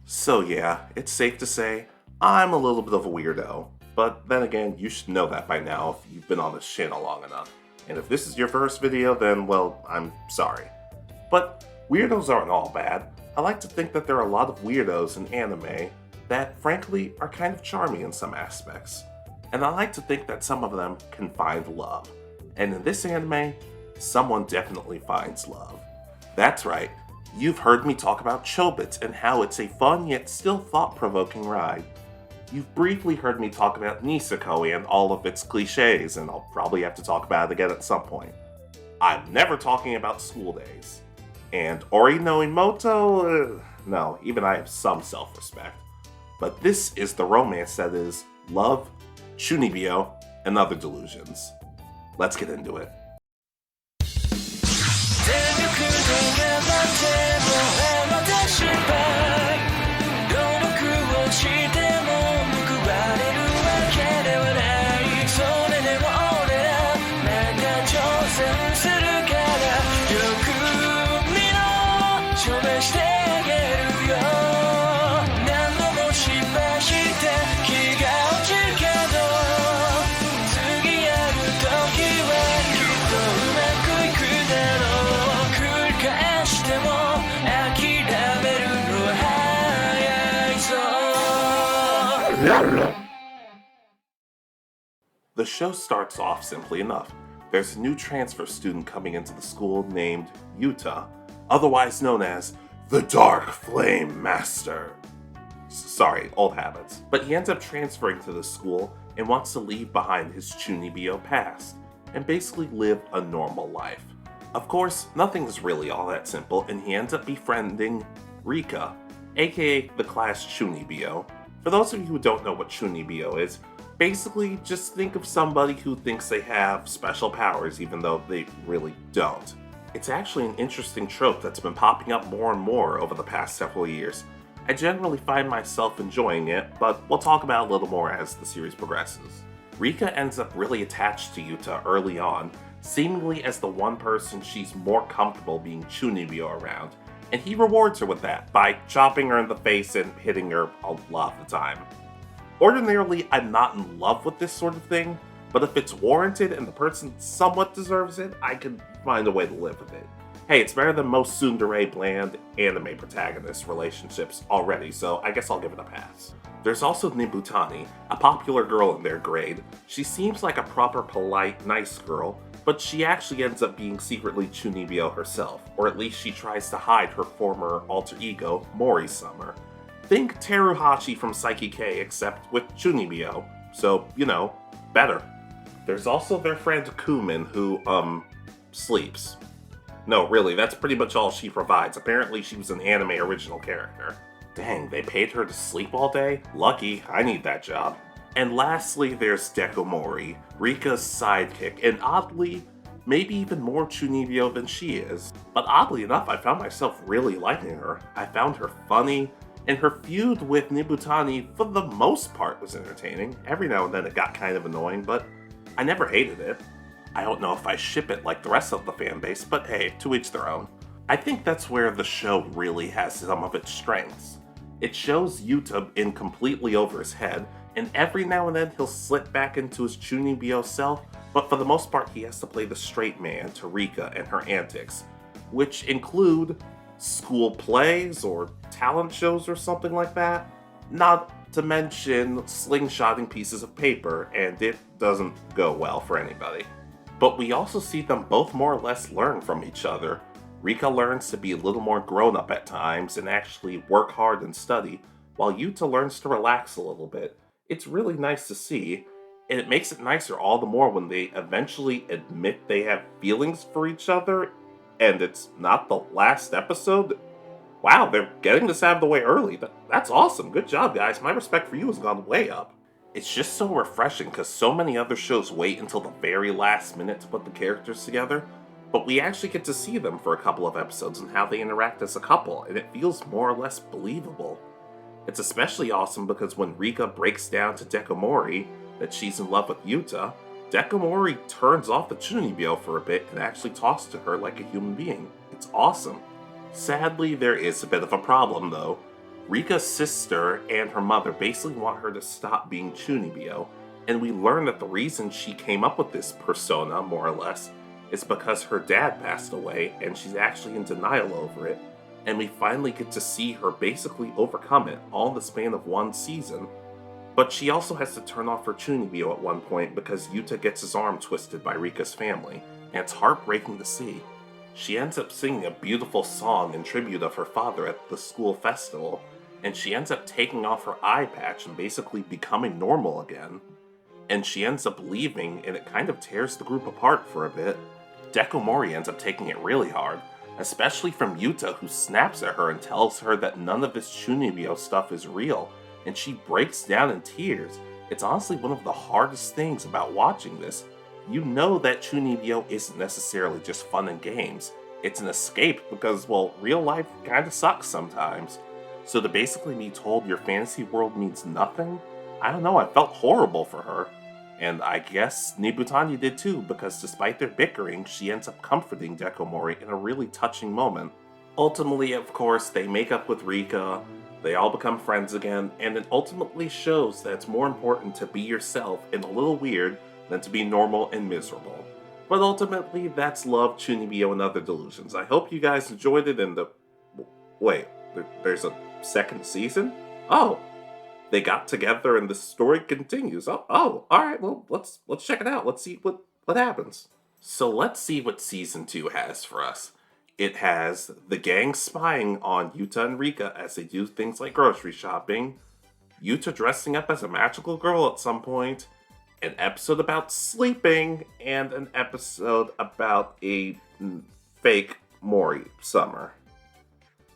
So yeah, it's safe to say I'm a little bit of a weirdo. But then again, you should know that by now if you've been on this channel long enough. And if this is your first video, then well, I'm sorry. But weirdos aren't all bad. I like to think that there are a lot of weirdos in anime that frankly are kind of charming in some aspects. And I like to think that some of them can find love. And in this anime, someone definitely finds love. That's right. You've heard me talk about Chobits and how it's a fun yet still thought-provoking ride. You've briefly heard me talk about Niseko and all of its cliches, and I'll probably have to talk about it again at some point. I'm never talking about school days. And Ori no Imoto? No, even I have some self-respect. But this is the romance that is love, Chunibyo, and other delusions. Let's get into it. The show starts off simply enough. There's a new transfer student coming into the school named Yuta, otherwise known as the Dark Flame Master. Sorry, old habits. But he ends up transferring to the school and wants to leave behind his Chunibyo past and basically live a normal life. Of course, nothing is really all that simple, and he ends up befriending Rika, aka the class Chunibyo. For those of you who don't know what Chunibyo is, basically just think of somebody who thinks they have special powers even though they really don't. It's actually an interesting trope that's been popping up more and more over the past several years. I generally find myself enjoying it, but we'll talk about it a little more as the series progresses. Rika ends up really attached to Yuta early on, seemingly as the one person she's more comfortable being Chunibyo around, and he rewards her with that by chopping her in the face and hitting her a lot of the time. Ordinarily, I'm not in love with this sort of thing, but if it's warranted and the person somewhat deserves it, I can find a way to live with it. Hey, it's better than most tsundere bland anime protagonist relationships already, so I guess I'll give it a pass. There's also Nibutani, a popular girl in their grade. She seems like a proper, polite, nice girl, but she actually ends up being secretly Chunibyo herself, or at least she tries to hide her former alter ego, Mori Summer. Think Teruhachi from Psyche K, except with Chunibyo, so, you know, better. There's also their friend Kumin, who, sleeps. No, really, that's pretty much all she provides. Apparently she was an anime original character. Dang, they paid her to sleep all day? Lucky, I need that job. And lastly, there's Dekomori, Rika's sidekick, and oddly, maybe even more Chunibyo than she is. But oddly enough, I found myself really liking her. I found her funny, and her feud with Nibutani, for the most part, was entertaining. Every now and then it got kind of annoying, but I never hated it. I don't know if I ship it like the rest of the fanbase, but hey, to each their own. I think that's where the show really has some of its strengths. It shows Yuta in completely over his head, and every now and then he'll slip back into his Chunibyo self, but for the most part he has to play the straight man to Rika and her antics, which include school plays or talent shows or something like that. Not to mention slingshotting pieces of paper, and it doesn't go well for anybody. But we also see them both more or less learn from each other. Rika learns to be a little more grown up at times and actually work hard and study, while Yuta learns to relax a little bit. It's really nice to see, and it makes it nicer all the more when they eventually admit they have feelings for each other, and it's not the last episode. Wow, they're getting this out of the way early. That's awesome. Good job, guys. My respect for you has gone way up. It's just so refreshing because so many other shows wait until the very last minute to put the characters together, but we actually get to see them for a couple of episodes and how they interact as a couple, and it feels more or less believable. It's especially awesome because when Rika breaks down to Dekomori that she's in love with Yuta, Dekomori turns off the Chunibyo for a bit and actually talks to her like a human being. It's awesome. Sadly, there is a bit of a problem though. Rika's sister and her mother basically want her to stop being Chunibyo, and we learn that the reason she came up with this persona, more or less, is because her dad passed away and she's actually in denial over it, and we finally get to see her basically overcome it all in the span of one season. But she also has to turn off her Chunibyo at one point because Yuta gets his arm twisted by Rika's family, and it's heartbreaking to see. She ends up singing a beautiful song in tribute of her father at the school festival, and she ends up taking off her eye patch and basically becoming normal again. And she ends up leaving, and it kind of tears the group apart for a bit. Dekomori ends up taking it really hard, especially from Yuta, who snaps at her and tells her that none of this Chunibyo stuff is real, and she breaks down in tears. It's honestly one of the hardest things about watching this. You know that Chunibyo isn't necessarily just fun and games. It's an escape because, well, real life kinda sucks sometimes. So to basically be told your fantasy world means nothing? I don't know, I felt horrible for her. And I guess Nibutani did too, because despite their bickering, she ends up comforting Dekomori in a really touching moment. Ultimately, of course, they make up with Rika, they all become friends again, and it ultimately shows that it's more important to be yourself and a little weird than to be normal and miserable. But ultimately, that's Love, Chunibyo, and Other Delusions. I hope you guys enjoyed it, and Wait, there's a second season? Oh! They got together and the story continues. Oh, alright, well, let's check it out. Let's see what happens. So let's see what Season 2 has for us. It has the gang spying on Yuta and Rika as they do things like grocery shopping, Yuta dressing up as a magical girl at some point, an episode about sleeping, and an episode about a fake Mori summer.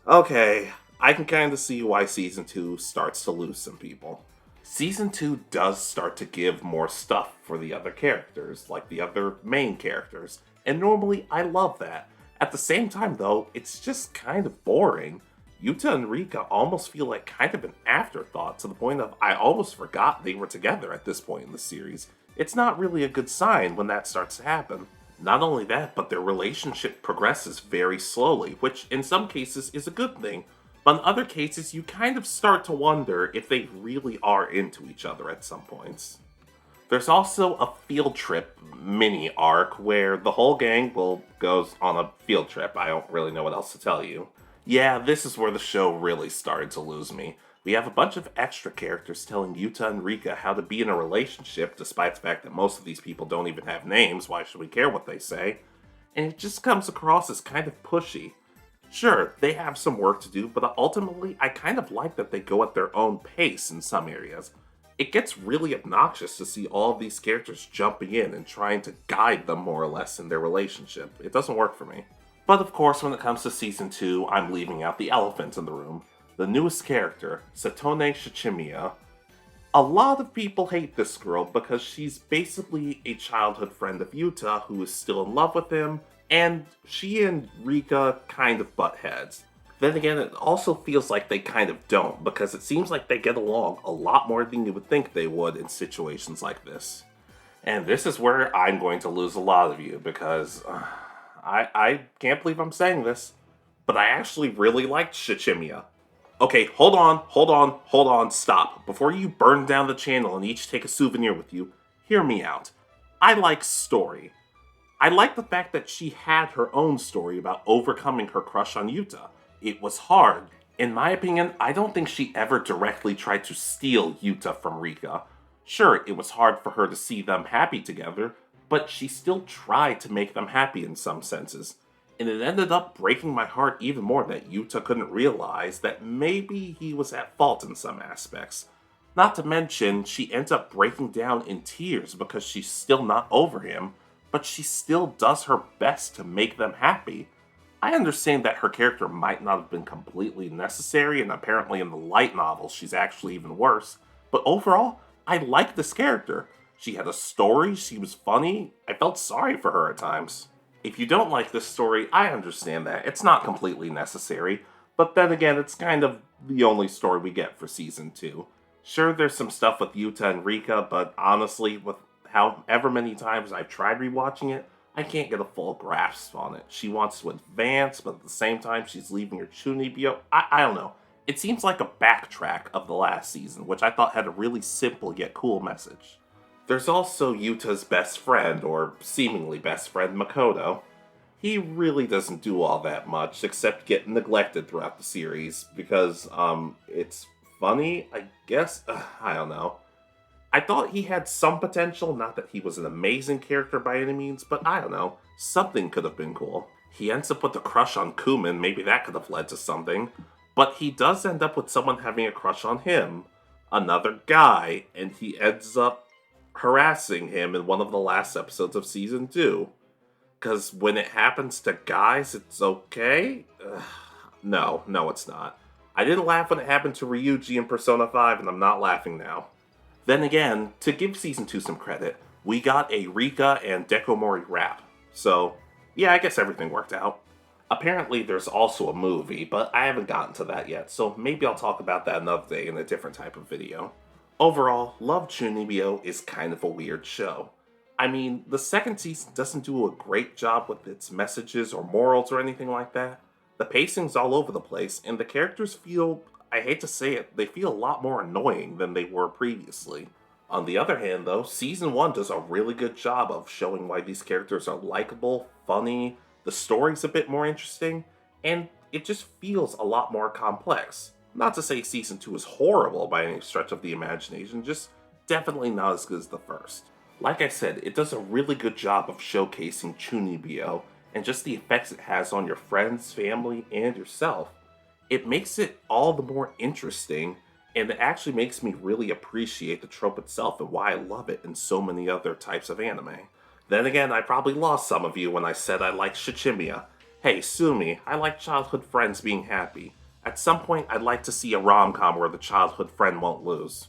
Okay, I can kind of see why Season 2 starts to lose some people. Season 2 does start to give more stuff for the other characters, like the other main characters, and normally I love that. At the same time though, it's just kind of boring. Yuta and Rika almost feel like kind of an afterthought to the point of I almost forgot they were together at this point in the series. It's not really a good sign when that starts to happen. Not only that, but their relationship progresses very slowly, which in some cases is a good thing. But in other cases, you kind of start to wonder if they really are into each other at some points. There's also a field trip mini arc where the whole gang goes on a field trip. I don't really know what else to tell you. Yeah, this is where the show really started to lose me. We have a bunch of extra characters telling Yuta and Rika how to be in a relationship, despite the fact that most of these people don't even have names. Why should we care what they say? And it just comes across as kind of pushy. Sure, they have some work to do, but ultimately, I kind of like that they go at their own pace in some areas. It gets really obnoxious to see all of these characters jumping in and trying to guide them more or less in their relationship. It doesn't work for me. But of course, when it comes to Season 2, I'm leaving out the elephant in the room. The newest character, Satone Shichimiya. A lot of people hate this girl because she's basically a childhood friend of Yuta who is still in love with him, and she and Rika kind of butt heads. Then again, it also feels like they kind of don't, because it seems like they get along a lot more than you would think they would in situations like this. And this is where I'm going to lose a lot of you, because I can't believe I'm saying this, but I actually really liked Shichimiya. Okay, hold on, stop. Before you burn down the channel and each take a souvenir with you, hear me out. I like story. I like the fact that she had her own story about overcoming her crush on Yuta. It was hard. In my opinion, I don't think she ever directly tried to steal Yuta from Rika. Sure, it was hard for her to see them happy together, but she still tried to make them happy in some senses. And it ended up breaking my heart even more that Yuta couldn't realize that maybe he was at fault in some aspects. Not to mention, she ends up breaking down in tears because she's still not over him, but she still does her best to make them happy. I understand that her character might not have been completely necessary, and apparently in the light novels she's actually even worse, but overall, I like this character. She had a story, she was funny, I felt sorry for her at times. If you don't like this story, I understand that. It's not completely necessary, but then again, it's kind of the only story we get for Season 2. Sure, there's some stuff with Yuta and Rika, but honestly, with however many times I've tried rewatching it, I can't get a full grasp on it. She wants to advance, but at the same time, she's leaving her Chunibyo. I don't know. It seems like a backtrack of the last season, which I thought had a really simple yet cool message. There's also Yuta's best friend, or seemingly best friend, Makoto. He really doesn't do all that much, except get neglected throughout the series, because, it's funny, I guess? I don't know. I thought he had some potential, not that he was an amazing character by any means, but I don't know, something could have been cool. He ends up with a crush on Kumin, maybe that could have led to something, but he does end up with someone having a crush on him, another guy, and he ends up harassing him in one of the last episodes of season 2. Because when it happens to guys, it's okay? No, it's not. I didn't laugh when it happened to Ryuji in Persona 5, and I'm not laughing now. Then again, to give Season 2 some credit, we got a Rika and Dekomori rap. So, yeah, I guess everything worked out. Apparently there's also a movie, but I haven't gotten to that yet, so maybe I'll talk about that another day in a different type of video. Overall, Love Chunibyo is kind of a weird show. I mean, the second season doesn't do a great job with its messages or morals or anything like that. The pacing's all over the place, and the characters feel, I hate to say it, they feel a lot more annoying than they were previously. On the other hand, though, Season 1 does a really good job of showing why these characters are likable, funny, the story's a bit more interesting, and it just feels a lot more complex. Not to say Season 2 is horrible by any stretch of the imagination, just definitely not as good as the first. Like I said, it does a really good job of showcasing Chunibyo and just the effects it has on your friends, family, and yourself. It makes it all the more interesting, and it actually makes me really appreciate the trope itself and why I love it in so many other types of anime. Then again, I probably lost some of you when I said I like Shichimiya. Hey, sue me, I like childhood friends being happy. At some point, I'd like to see a rom-com where the childhood friend won't lose.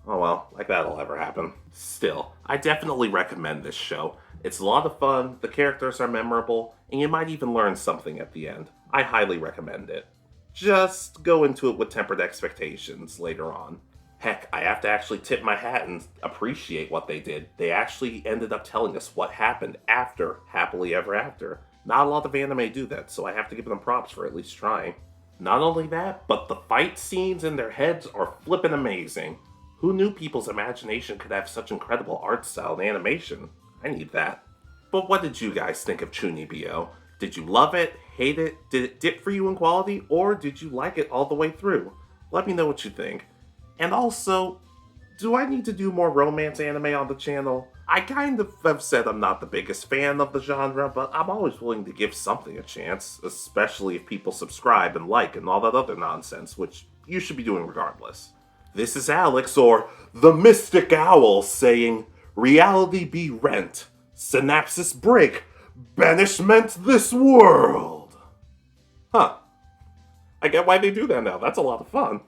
Oh well, like that'll ever happen. Still, I definitely recommend this show. It's a lot of fun, the characters are memorable, and you might even learn something at the end. I highly recommend it. Just go into it with tempered expectations later on. Heck, I have to actually tip my hat and appreciate what they did. They actually ended up telling us what happened after Happily Ever After. Not a lot of anime do that, so I have to give them props for at least trying. Not only that, but the fight scenes in their heads are flippin' amazing. Who knew people's imagination could have such incredible art style and animation? I need that. But what did you guys think of Chunibyo? Did you love it, hate it, did it dip for you in quality, or did you like it all the way through? Let me know what you think. And also, do I need to do more romance anime on the channel? I kind of have said I'm not the biggest fan of the genre, but I'm always willing to give something a chance, especially if people subscribe and like and all that other nonsense, which you should be doing regardless. This is Alex, or the Mystic Owl, saying, reality be rent, synapses break, banishment this world. Huh. I get why they do that now. That's a lot of fun.